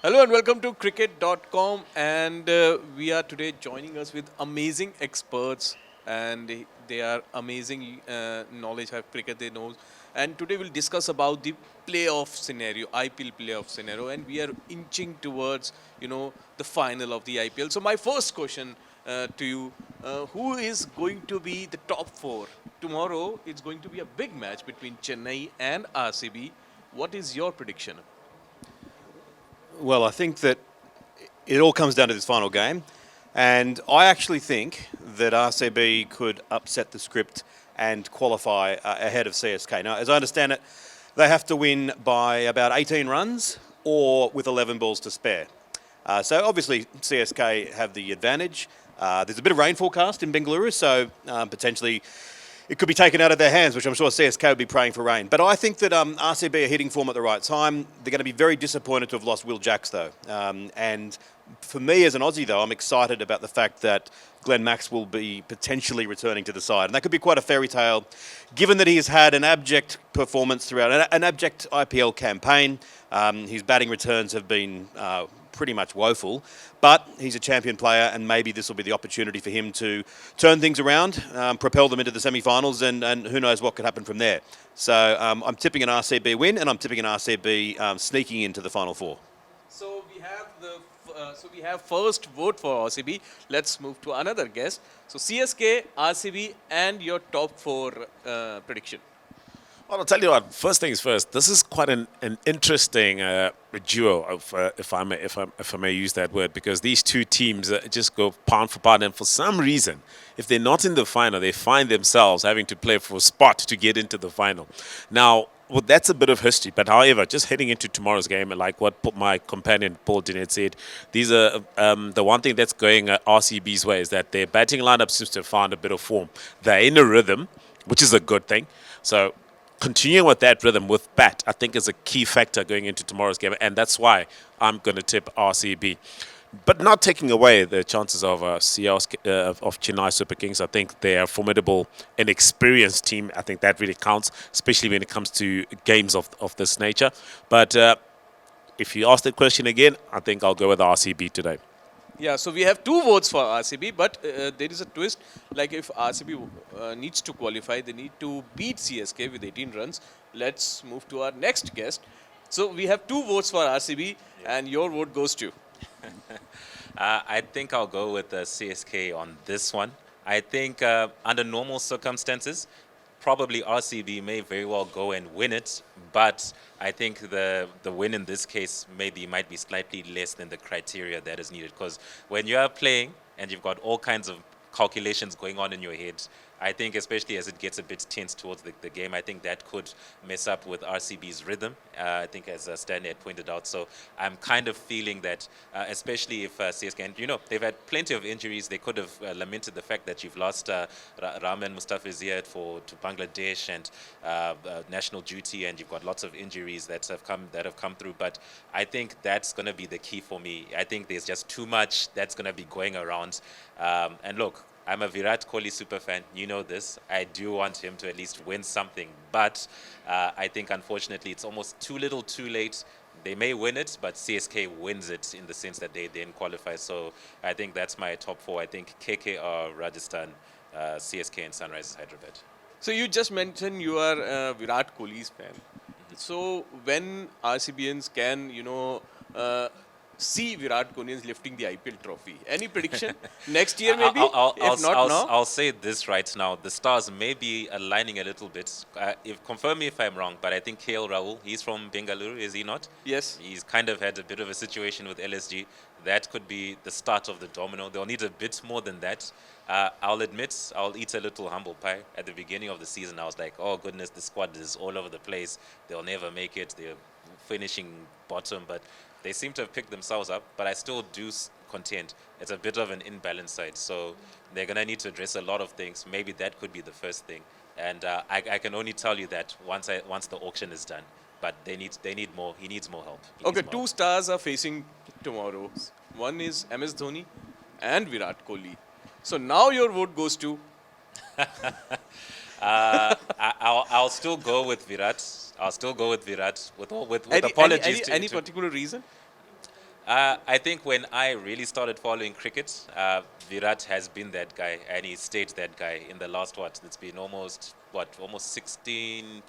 Hello and welcome to cricket.com, and we are today joining us with amazing experts, and they are amazing knowledge of cricket they know. And today we'll discuss about the playoff scenario, IPL playoff scenario, and we are inching towards the final of the IPL. So my first question to you: who is going to be the top four tomorrow? It's going to be a big match between Chennai and RCB. What is your prediction? Well, I think that it all comes down to this final game. And I actually think that RCB could upset the script and qualify ahead of CSK. Now, as I understand it, they have to win by about 18 runs or with 11 balls to spare. So obviously CSK have the advantage. There's a bit of rain forecast in Bengaluru, so potentially it could be taken out of their hands, which I'm sure CSK would be praying for rain. But I think that RCB are hitting form at the right time. They're going to be very disappointed to have lost Will Jacks, though. And for me as an Aussie, though, I'm excited about the fact that Glenn Max will be potentially returning to the side. And that could be quite a fairy tale, given that he has had an abject performance throughout, an abject IPL campaign. His batting returns have been pretty much woeful, but he's a champion player, and maybe this will be the opportunity for him to turn things around, propel them into the semi-finals, and who knows what could happen from there. So I'm tipping an RCB win, and I'm tipping an RCB sneaking into the final four. So we have first vote for RCB. Let's move to another guest. So CSK, RCB, and your top four prediction. Well, I'll tell you what. First things first. This is quite an interesting duo, if I may use that word, because these two teams just go pound for pound, and for some reason, if they're not in the final, they find themselves having to play for a spot to get into the final. Now, well, that's a bit of history, but however, just heading into tomorrow's game, like what my companion Paul Dinette said, these are the one thing that's going RCB's way is that their batting lineup seems to have found a bit of form. They're in a rhythm, which is a good thing. So continuing with that rhythm with bat, I think is a key factor going into tomorrow's game, and that's why I'm going to tip RCB. But not taking away the chances of of Chennai Super Kings. I think they are formidable, an experienced team. I think that really counts, especially when it comes to games of this nature. But if you ask that question again, I think I'll go with RCB today. Yeah, so we have two votes for RCB, but there is a twist. Like if RCB needs to qualify, they need to beat CSK with 18 runs. Let's move to our next guest. So we have two votes for RCB, and your vote goes to. I think I'll go with CSK on this one. I think under normal circumstances, probably RCB may very well go and win it, but I think the win in this case might be slightly less than the criteria that is needed. Because when you are playing and you've got all kinds of calculations going on in your head, I think especially as it gets a bit tense towards the game, I think that could mess up with RCB's rhythm. I think as Stanley had pointed out. So I'm kind of feeling that, especially if CSK, and they've had plenty of injuries. They could have lamented the fact that you've lost Rahman Mustafiziyad to Bangladesh and national duty, and you've got lots of injuries that have come through. But I think that's going to be the key for me. I think there's just too much that's going to be going around. And look, I'm a Virat Kohli super fan. You know this. I do want him to at least win something. But I think, unfortunately, it's almost too little too late. They may win it, but CSK wins it in the sense that they then qualify. So I think that's my top four. I think KKR, Rajasthan, CSK, and SunRisers Hyderabad. So you just mentioned you are Virat Kohli's fan. So when RCBians can, see Virat Kohli lifting the IPL trophy? Any prediction? Next year maybe? If not now? I'll say this right now. The stars may be aligning a little bit. Confirm me if I'm wrong, but I think KL Rahul, he's from Bengaluru, is he not? Yes. He's kind of had a bit of a situation with LSG. That could be the start of the domino. They'll need a bit more than that. I'll admit, I'll eat a little humble pie. At the beginning of the season, I was like, oh goodness, the squad is all over the place. They'll never make it. They're finishing bottom, but they seem to have picked themselves up. But I still do contend it's a bit of an imbalanced side. So they're going to need to address a lot of things. Maybe that could be the first thing. And I can only tell you that once the auction is done. But they need more. He needs more help. Okay, two stars are facing tomorrow. One is MS Dhoni and Virat Kohli. So now your vote goes to. I'll still go with Virat. I'll still go with Virat with Any apologies. particular reason? I think when I really started following cricket, Virat has been that guy, and he stayed that guy in the last, what, it's been almost 14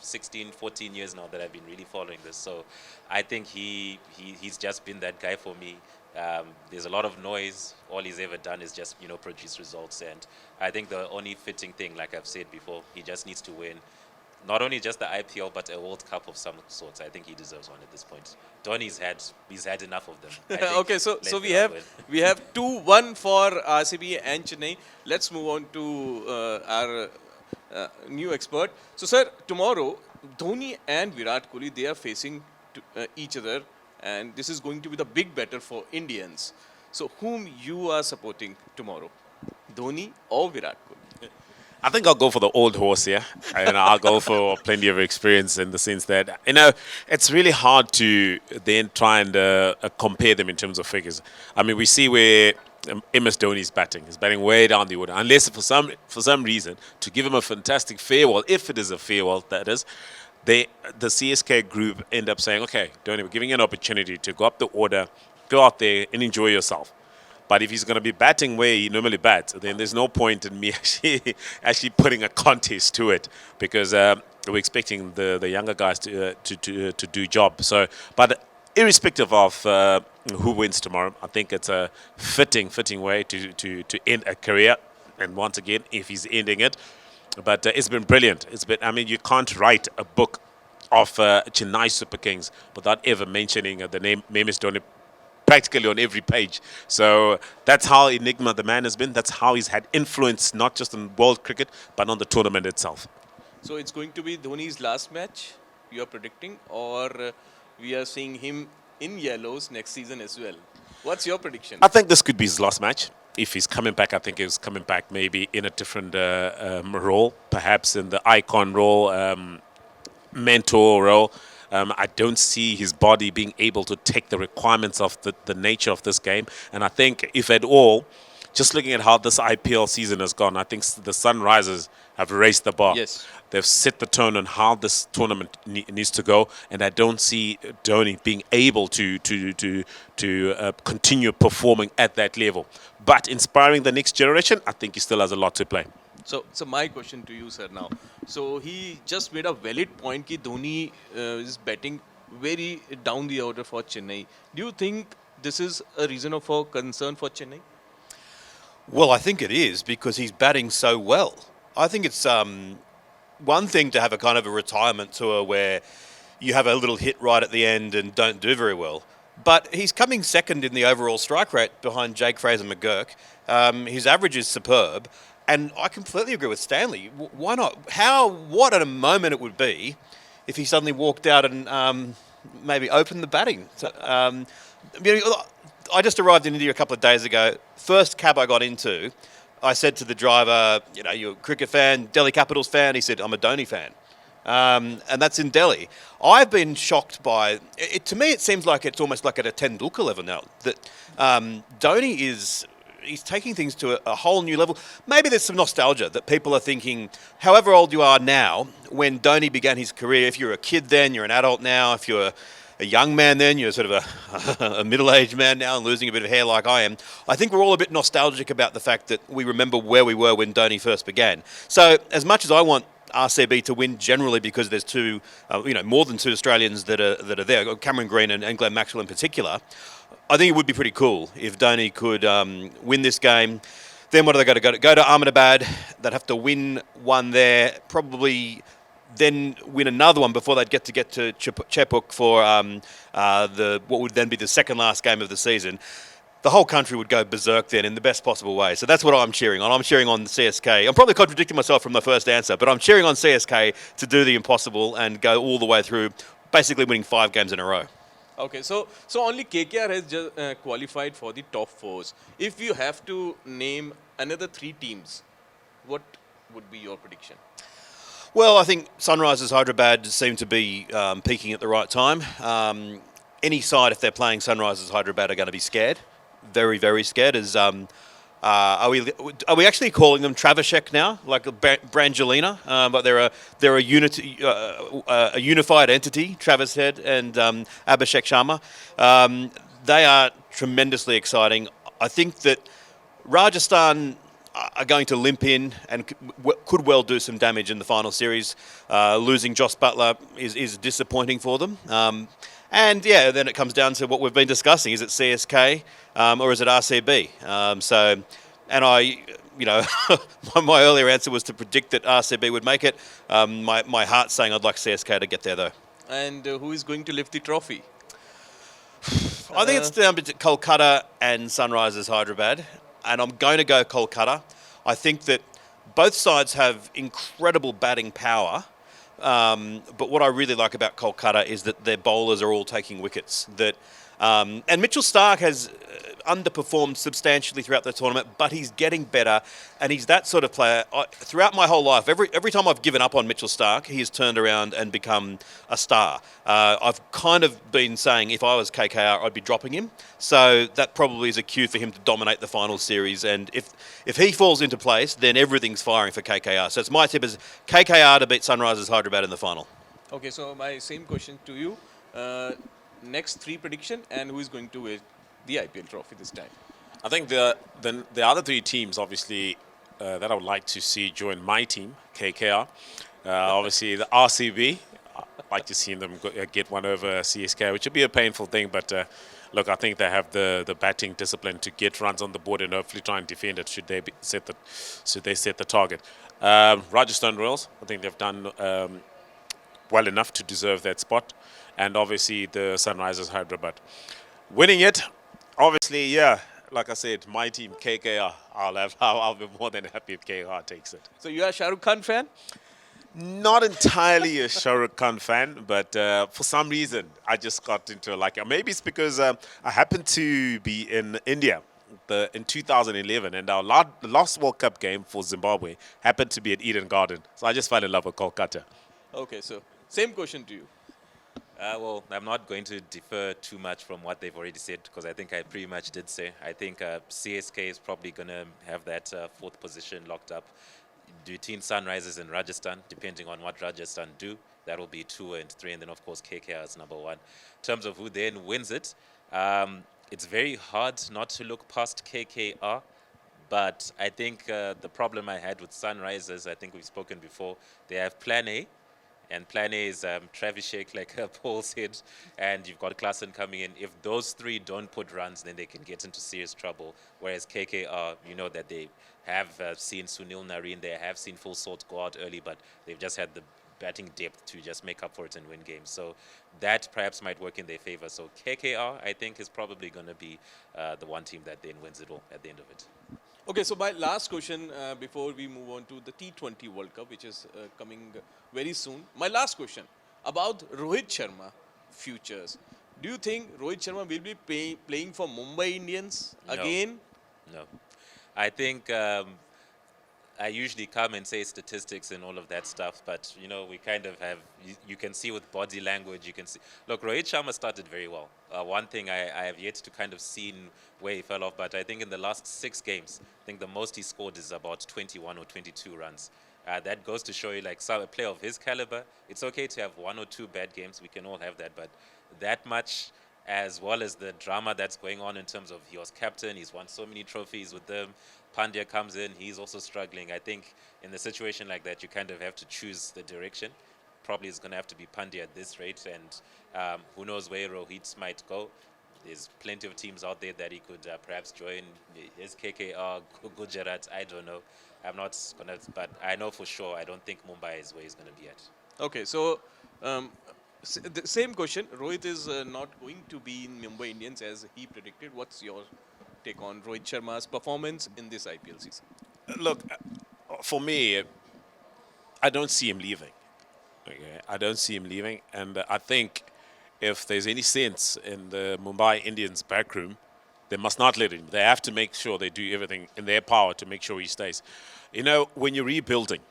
years now that I've been really following this. So I think he's just been that guy for me. There's a lot of noise. All he's ever done is just, produce results. And I think the only fitting thing, like I've said before, he just needs to win not only just the IPL but a World Cup of some sorts. I think he deserves one at this point. Dhoni's had enough of them. I think. Okay, so Let we Virat have win. we have 2-1 for RCB and Chennai. Let's move on to our new expert. So, sir, tomorrow Dhoni and Virat Kohli, they are facing each other, and this is going to be the big battle for Indians. So, whom you are supporting tomorrow, Dhoni or Virat Kohli? I think I'll go for the old horse here, and I'll go for plenty of experience in the sense that it's really hard to then try and compare them in terms of figures. I mean, we see where MS Dhoni is batting. He's batting way down the order, unless for some reason to give him a fantastic farewell, if it is a farewell, that is. The CSK group end up saying, okay, Dhoni, we're giving you an opportunity to go up the order, go out there and enjoy yourself. But if he's going to be batting where he normally bats, then there's no point in me actually putting a contest to it, because we're expecting the younger guys to do job. So, but irrespective of who wins tomorrow, I think it's a fitting way to end a career. And once again, if he's ending it, but it's been brilliant. You can't write a book of Chennai Super Kings without ever mentioning the name MS Dhoni practically on every page. So that's how enigma the man has been. That's how he's had influence, not just on world cricket, but on the tournament itself. So, it's going to be Dhoni's last match, you are predicting, or we are seeing him in yellows next season as well? What's your prediction? I think this could be his last match. If he's coming back, I think he's coming back maybe in a different role, perhaps in the icon role, mentor role. I don't see his body being able to take the requirements of the nature of this game. And I think, if at all, just looking at how this IPL season has gone, I think the SunRisers have raised the bar. Yes. They've set the tone on how this tournament needs to go, and I don't see Dhoni being able to continue performing at that level. But inspiring the next generation, I think he still has a lot to play. So my question to you, sir, now. So he just made a valid point that Dhoni is batting very down the order for Chennai. Do you think this is a reason for concern for Chennai? Well, I think it is, because he's batting so well. I think it's one thing to have a kind of a retirement tour where you have a little hit right at the end and don't do very well. But he's coming second in the overall strike rate behind Jake Fraser-McGurk. His average is superb. And I completely agree with Stanley. Why not? What a moment it would be if he suddenly walked out and maybe opened the batting. So, I just arrived in India a couple of days ago. First cab I got into, I said to the driver, you're a cricket fan, Delhi Capitals fan? He said, I'm a Dhoni fan. And that's in Delhi. I've been shocked by it. To me, it seems like it's almost like at a Tendulkar level now, that Dhoni he's taking things to a whole new level. Maybe there's some nostalgia that people are thinking, however old you are now, when Dhoni began his career, if you're a kid then, you're an adult now. If you're a young man then, you're sort of a middle-aged man now and losing a bit of hair like I am. I think we're all a bit nostalgic about the fact that we remember where we were when Dhoni first began. So as much as I want RCB to win generally, because there's more than two Australians that are there, Cameron Green and Glenn Maxwell in particular, I think it would be pretty cool if Dhoni could win this game. Then what are they going to go to? Go to Ahmedabad. They'd have to win one there, probably then win another one before they'd get to Chepuk for what would then be the second last game of the season. The whole country would go berserk then in the best possible way. So that's what I'm cheering on. I'm cheering on the CSK. I'm probably contradicting myself from the first answer, but I'm cheering on CSK to do the impossible and go all the way through, basically winning 5 games in a row. Okay, so only KKR has just qualified for the top 4s. If you have to name another 3 teams, what would be your prediction? Well, I think SunRisers Hyderabad seem to be peaking at the right time. Any side, if they're playing SunRisers Hyderabad, are going to be scared. Very, very scared. Are we actually calling them Travishek now, like Brangelina? But they're a unified entity. Travis Head and Abhishek Sharma. They are tremendously exciting. I think that Rajasthan are going to limp in and could well do some damage in the final series. Losing Joss Butler is disappointing for them. And yeah, then it comes down to what we've been discussing. Is it CSK or is it RCB? And I, you know, my earlier answer was to predict that RCB would make it. My heart's saying I'd like CSK to get there though. And who is going to lift the trophy? I think it's down to Kolkata and SunRisers Hyderabad, and I'm going to go Kolkata. I think that both sides have incredible batting power, but what I really like about Kolkata is that their bowlers are all taking wickets. And Mitchell Starc has underperformed substantially throughout the tournament, but he's getting better, and he's that sort of player. Throughout my whole life, every time I've given up on Mitchell Starc, he has turned around and become a star. I've kind of been saying if I was KKR, I'd be dropping him. So that probably is a cue for him to dominate the final series, and if he falls into place, then everything's firing for KKR. So it's my tip is KKR to beat SunRisers Hyderabad in the final. Okay, so my same question to you. Next three prediction and who is going to win the IPL trophy this time? I think the other three teams, obviously, that I would like to see join my team, KKR. Obviously, the RCB. I'd like to see them get one over CSK, which would be a painful thing. But look, I think they have the batting discipline to get runs on the board and hopefully try and defend it. Should they set the target? Rajasthan Royals. I think they've done well enough to deserve that spot. And obviously the SunRisers Hyderabad. Winning it, obviously, yeah, like I said, my team, KKR, I'll be more than happy if KKR takes it. So you are a Shah Rukh Khan fan? Not entirely a Shah Rukh Khan fan, but for some reason, I just got into maybe it's because I happened to be in India in 2011, and our last World Cup game for Zimbabwe happened to be at Eden Garden. So I just fell in love with Kolkata. Okay, so same question to you. Well, I'm not going to defer too much from what they've already said because I think I pretty much did say. I think CSK is probably going to have that fourth position locked up between SunRisers and Rajasthan, depending on what Rajasthan do. That will be 2 and 3, and then, of course, KKR is number 1. In terms of who then wins it, it's very hard not to look past KKR. But I think the problem I had with SunRisers, I think we've spoken before, they have Plan A. And Plan A is Travis Sheikh, like Paul said, and you've got Klassen coming in. If those three don't put runs, then they can get into serious trouble. Whereas KKR, you know that they have seen Sunil Narine, they have seen Full Salt go out early, but they've just had the batting depth to just make up for it and win games. So that perhaps might work in their favor. So KKR, I think, is probably going to be the one team that then wins it all at the end of it. Okay, so my last question before we move on to the T20 World Cup, which is coming very soon. My last question about Rohit Sharma futures. Do you think Rohit Sharma will be playing for Mumbai Indians again? No. I think I usually come and say statistics and all of that stuff, but you know, we kind of have, you can see with body language, you can see. Look, Rohit Sharma started very well. One thing I have yet to kind of seen where he fell off, but I think in the last 6 games, I think the most he scored is about 21 or 22 runs. That goes to show you, like, a player of his caliber, it's okay to have 1 or 2 bad games. We can all have that, but that much, as well as the drama that's going on in terms of he was captain, he's won so many trophies with them. Pandya comes in, he's also struggling. I think in a situation like that, you kind of have to choose the direction. Probably it's going to have to be Pandya at this rate, and who knows where Rohit might go. There's plenty of teams out there that he could perhaps join. His KKR, Gujarat, I don't know. I'm not going to, but I know for sure I don't think Mumbai is where he's going to be at. Okay, so the same question. Rohit is not going to be in Mumbai Indians as he predicted. What's your take on Rohit Sharma's performance in this IPL season? Look, for me, I don't see him leaving. Okay, I don't see him leaving, and I think if there's any sense in the Mumbai Indians backroom, they must not let him. They have to make sure they do everything in their power to make sure he stays. You know, when you're rebuilding,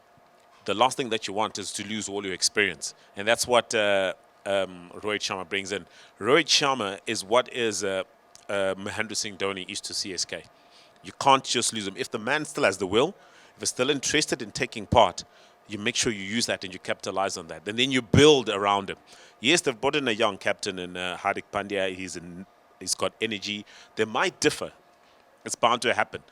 the last thing that you want is to lose all your experience, and that's what Rohit Sharma brings in. Rohit Sharma is what is Mahendra Singh Dhoni is to CSK. You can't just lose him. If the man still has the will, if he's still interested in taking part, you make sure you use that and you capitalize on that. And then you build around him. Yes, they've brought in a young captain in Hardik Pandya. He's He's got energy. They might differ. It's bound to happen.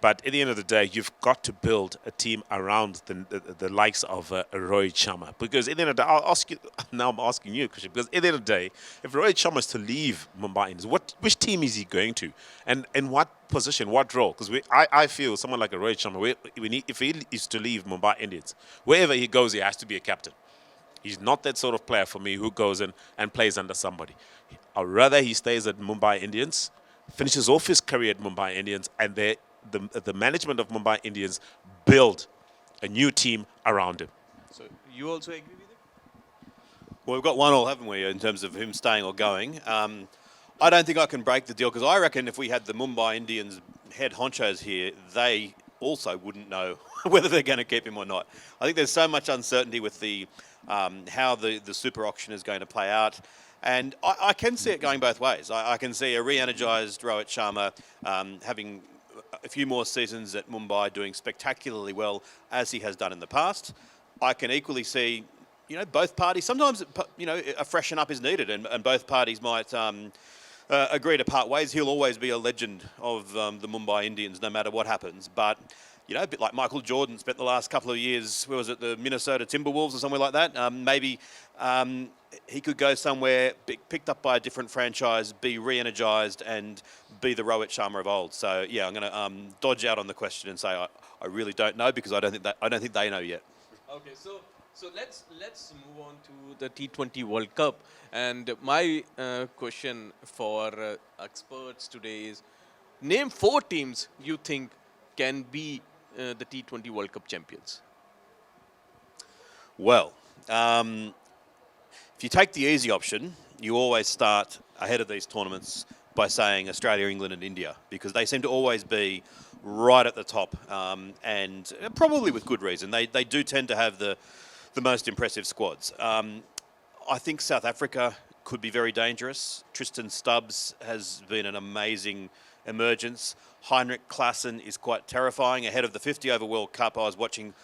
But at the end of the day, you've got to build a team around the likes of Rohit Sharma. Because at the end of the day, I'll ask you, now I'm asking you a question, because at the end of the day, if Rohit Sharma is to leave Mumbai Indians, which team is he going to? And in what position, what role? Because I feel someone like a Rohit Sharma, if he is to leave Mumbai Indians, wherever he goes, he has to be a captain. He's not that sort of player for me who goes in and plays under somebody. I'd rather he stays at Mumbai Indians, finishes off his career at Mumbai Indians, and the management of Mumbai Indians build a new team around him. So you also agree with it? Well, we've got 1-1, haven't we, in terms of him staying or going. I don't think I can break the deal, because I reckon if we had the Mumbai Indians head honchos here, they also wouldn't know whether they're going to keep him or not. I think there's so much uncertainty with the how the super auction is going to play out. And I can see it going both ways. I can see a re-energised Rohit Sharma having a few more seasons at Mumbai, doing spectacularly well as he has done in the past. I can equally see, both parties. Sometimes, a freshen up is needed, and both parties might agree to part ways. He'll always be a legend of the Mumbai Indians, no matter what happens. But a bit like Michael Jordan spent the last couple of years, where was it, the Minnesota Timberwolves or somewhere like that. Maybe he could go somewhere, picked up by a different franchise, be re-energised, and be the Rohit Sharma of old. So yeah, I'm going to dodge out on the question and say I really don't know, because I don't think they know yet. Okay, so let's move on to the T20 World Cup. And my question for experts today is: name 4 teams you think can be the T20 World Cup champions. Well, if you take the easy option, you always start ahead of these tournaments by saying Australia, England and India, because they seem to always be right at the top, and probably with good reason. They do tend to have the most impressive squads. I think South Africa could be very dangerous. Tristan Stubbs has been an amazing emergence. Heinrich Klaassen is quite terrifying. Ahead of the 50-over World Cup, I was watching,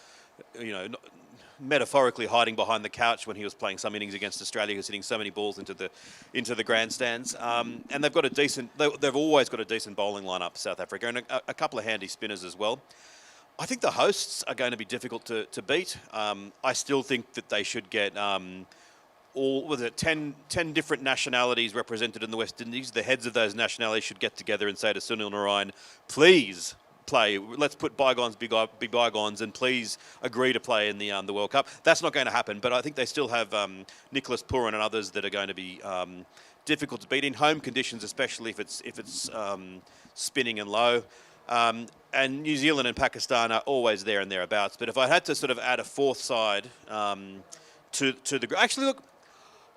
metaphorically hiding behind the couch when he was playing some innings against Australia. He was hitting so many balls into the grandstands. And they've got they've always got a decent bowling lineup, South Africa, and a couple of handy spinners as well. I think the hosts are going to be difficult to beat. I still think that they should get 10 different nationalities represented in the West Indies. The heads of those nationalities should get together and say to Sunil Narayan, please play. Let's put bygones be bygones, and please agree to play in the World Cup. That's not going to happen, but I think they still have Nicholas Pooran and others that are going to be difficult to beat in home conditions, especially if it's spinning and low. And New Zealand and Pakistan are always there and thereabouts. But if I had to sort of add a fourth side to the group, actually, look,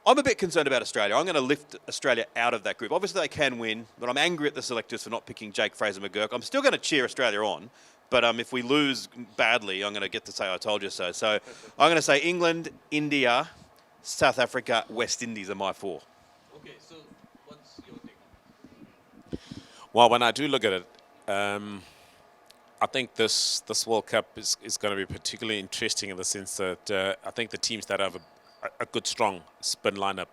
I'm a bit concerned about Australia. I'm going to lift Australia out of that group. Obviously, they can win, but I'm angry at the selectors for not picking Jake Fraser-McGurk. I'm still going to cheer Australia on, but if we lose badly, I'm going to get to say I told you so. So I'm going to say England, India, South Africa, West Indies are my 4. Okay, so what's your take? Well, when I do look at it, I think this World Cup is going to be particularly interesting in the sense that I think the teams that have a good, strong spin lineup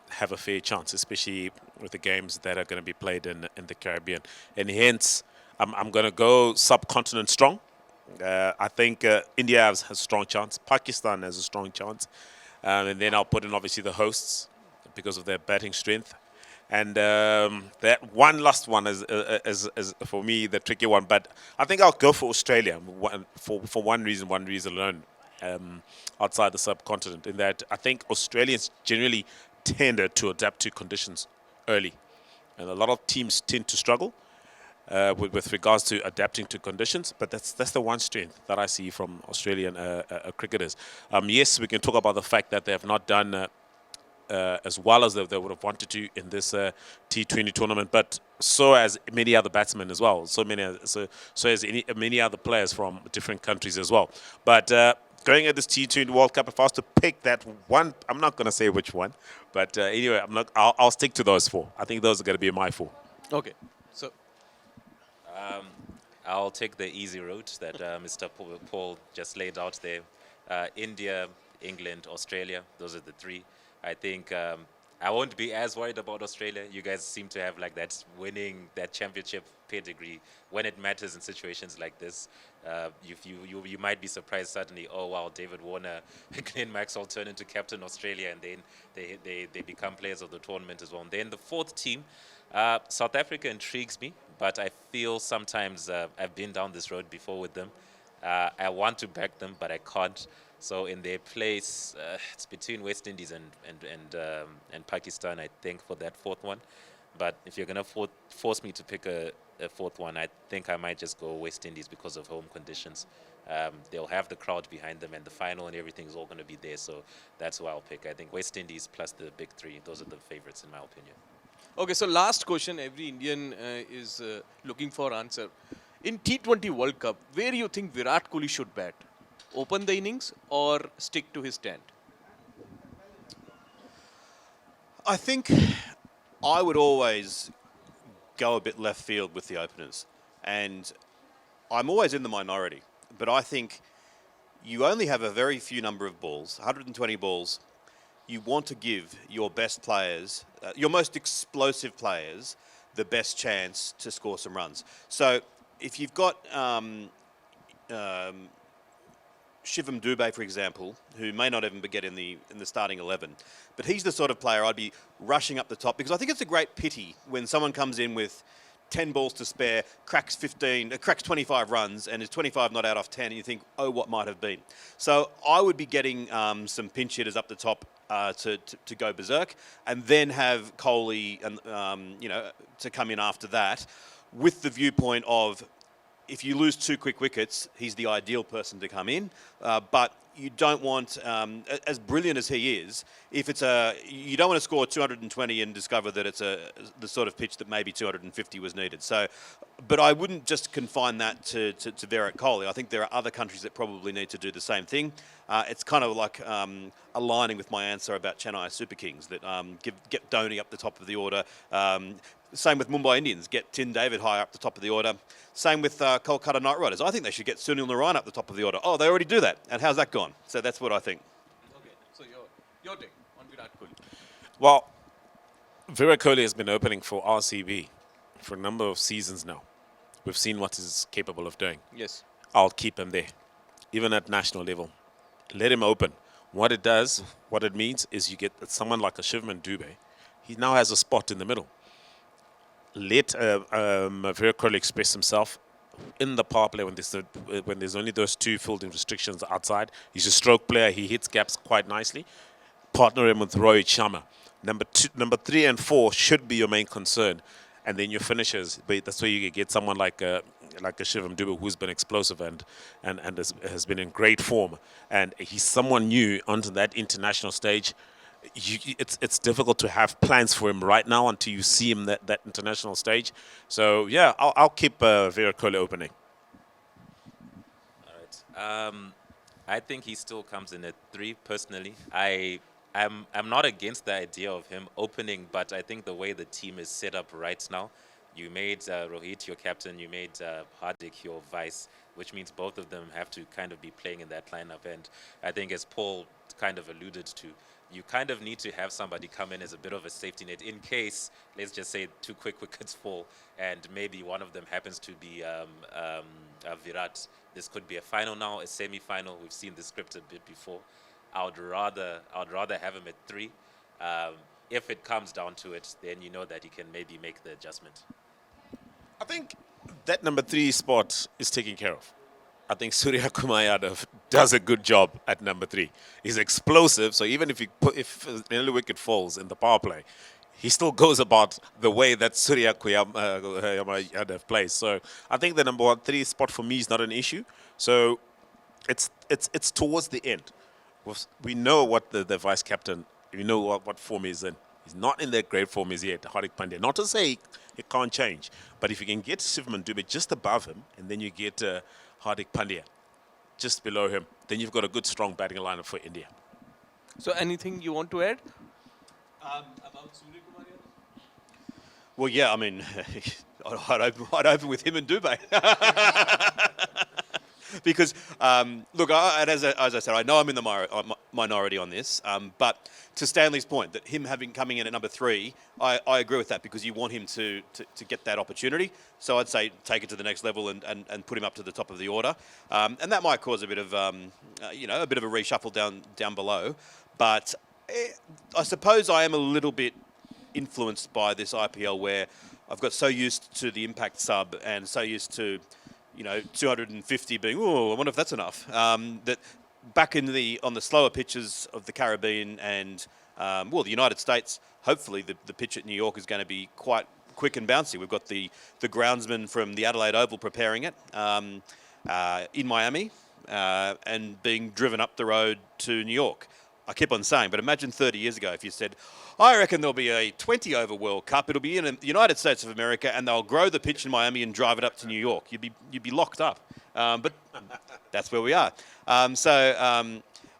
have a fair chance, especially with the games that are going to be played in the Caribbean. And hence, I'm going to go subcontinent strong. I think India has a strong chance. Pakistan has a strong chance. And then I'll put in, obviously, the hosts because of their batting strength. And that one last one is for me, the tricky one. But I think I'll go for Australia for one reason alone. Outside the subcontinent, in that I think Australians generally tend to adapt to conditions early, and a lot of teams tend to struggle with regards to adapting to conditions. But that's the one strength that I see from Australian cricketers. Yes, we can talk about the fact that they have not done as well as they would have wanted to in this T20 tournament, but so as many other batsmen as well, so as many other players from different countries as well. But going at this T20 World Cup, if I was to pick that one, I'm not going to say which one, but anyway, I'll stick to those 4. I think those are going to be my 4. Okay, so I'll take the easy route that Mr. Paul just laid out there. India, England, Australia, those are the 3. I think I won't be as worried about Australia. You guys seem to have like that winning that championship pedigree when it matters in situations like this. You might be surprised suddenly. Oh wow, David Warner, Glenn Maxwell turn into captain Australia, and then they become players of the tournament as well. And then the fourth team, South Africa intrigues me, but I feel sometimes I've been down this road before with them. I want to back them, but I can't. So in their place, it's between West Indies and Pakistan, I think, for that fourth one. But if you're gonna force me to pick a fourth one, I think I might just go West Indies because of home conditions. They'll have the crowd behind them, and the final and everything is all going to be there. So that's who I'll pick. I think West Indies plus the big three. Those are the favorites in my opinion. Okay, so last question every Indian is looking for answer. In T20 World Cup, where do you think Virat Kohli should bat? Open the innings or stick to his stand? I think I would always go a bit left field with the openers. And I'm always in the minority. But I think you only have a very few number of balls, 120 balls. You want to give your best players, your most explosive players, the best chance to score some runs. So if you've got Shivam Dubé, for example, who may not even get in the starting 11, but he's the sort of player I'd be rushing up the top, because I think it's a great pity when someone comes in with 10 balls to spare, cracks 25 runs, and is 25 not out off 10, and you think, oh, what might have been? So I would be getting some pinch hitters up the top to go berserk, and then have Kohli and to come in after that, with the viewpoint of, if you lose 2 quick wickets, he's the ideal person to come in. But you don't want, as brilliant as he is, if it's you don't want to score 220 and discover that it's the sort of pitch that maybe 250 was needed. So, but I wouldn't just confine that to Virat Kohli. I think there are other countries that probably need to do the same thing. It's kind of like aligning with my answer about Chennai Super Kings, that get Dhoni up the top of the order. Same with Mumbai Indians, get Tim David higher up the top of the order. Same with Kolkata Knight Riders. I think they should get Sunil Narayan up the top of the order. Oh, they already do that. And how's that gone? So that's what I think. Okay, so your take on Virat Kohli. Well, Virat Kohli has been opening for RCB for a number of seasons now. We've seen what he's capable of doing. Yes. I'll keep him there, even at national level. Let him open. What it does, what it means is you get someone like a Shivman Dubé. He now has a spot in the middle. Let Virat Kohli express himself in the power play when there's only those 2 fielding restrictions outside. He's a stroke player. He hits gaps quite nicely. Partner him with Rohit Sharma. Number 3 and 4 should be your main concern, and then your finishers. But that's where you get someone like a Shivam Dubé, who's been explosive and has been in great form, and he's someone new onto that international stage. It's difficult to have plans for him right now until you see him that international stage. So yeah, I'll keep Virat Kohli opening. All right. I think he still comes in at 3 personally. I'm not against the idea of him opening, but I think the way the team is set up right now, you made Rohit your captain, you made Hardik your vice, which means both of them have to kind of be playing in that lineup. And I think, as Paul kind of alluded to, you kind of need to have somebody come in as a bit of a safety net in case, let's just say, 2 quick wickets fall and maybe one of them happens to be Virat. This could be a final now, a semi-final. We've seen the script a bit before. I'd rather have him at 3. If it comes down to it, then you know that he can maybe make the adjustment. I think that number 3 spot is taken care of. I think Surya Kumar Yadav does a good job at number 3. He's explosive, so even if an early wicket falls in the power play, he still goes about the way that Surya Kumar Yadav plays. So I think the number 3 spot for me is not an issue. So it's towards the end. We know what the vice captain, we know what form he's in. He's not in that great form as yet, Hardik Pandya. Not to say it can't change, but if you can get Shivman Dubé just above him, and then you get Hardik Pandya just below him, then you've got a good, strong batting lineup for India. So anything you want to add about Surya Kumar Yadav? Well, yeah, I mean, I'd open with him and Dubé. because look, and as I said, I know I'm in the minority on this, but to Stanley's point, that him coming in at number 3, I agree with that, because you want him to get that opportunity. So I'd say take it to the next level and put him up to the top of the order, and that might cause a bit of a bit of a reshuffle down below. But I suppose I am a little bit influenced by this IPL, where I've got so used to the impact sub and so used to 250 being, oh, I wonder if that's enough. That back on the slower pitches of the Caribbean and the United States, hopefully the pitch at New York is going to be quite quick and bouncy. We've got the groundsman from the Adelaide Oval preparing it in Miami and being driven up the road to New York. I keep on saying, but imagine 30 years ago if you said, I reckon there'll be a 20-over World Cup. It'll be in the United States of America, and they'll grow the pitch in Miami and drive it up to New York. You'd be locked up. But that's where we are. I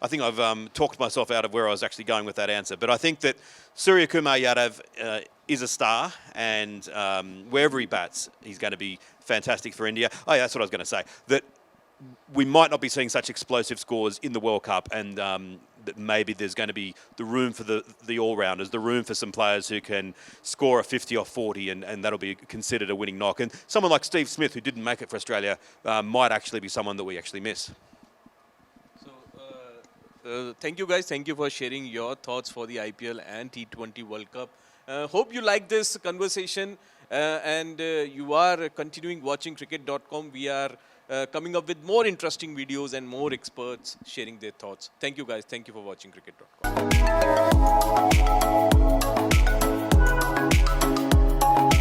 think I've talked myself out of where I was actually going with that answer. But I think that Surya Kumar Yadav is a star, and wherever he bats, he's going to be fantastic for India. Oh, yeah, that's what I was going to say. That we might not be seeing such explosive scores in the World Cup, and that maybe there's going to be the room for the all-rounders, the room for some players who can score a 50 or 40, and that'll be considered a winning knock. And someone like Steve Smith, who didn't make it for Australia, might actually be someone that we actually miss. So, thank you guys. Thank you for sharing your thoughts for the IPL and T20 World Cup. Hope you like this conversation, and you are continuing watching cricket.com. We are coming up with more interesting videos and more experts sharing their thoughts. Thank you guys. Thank you for watching cricket.com.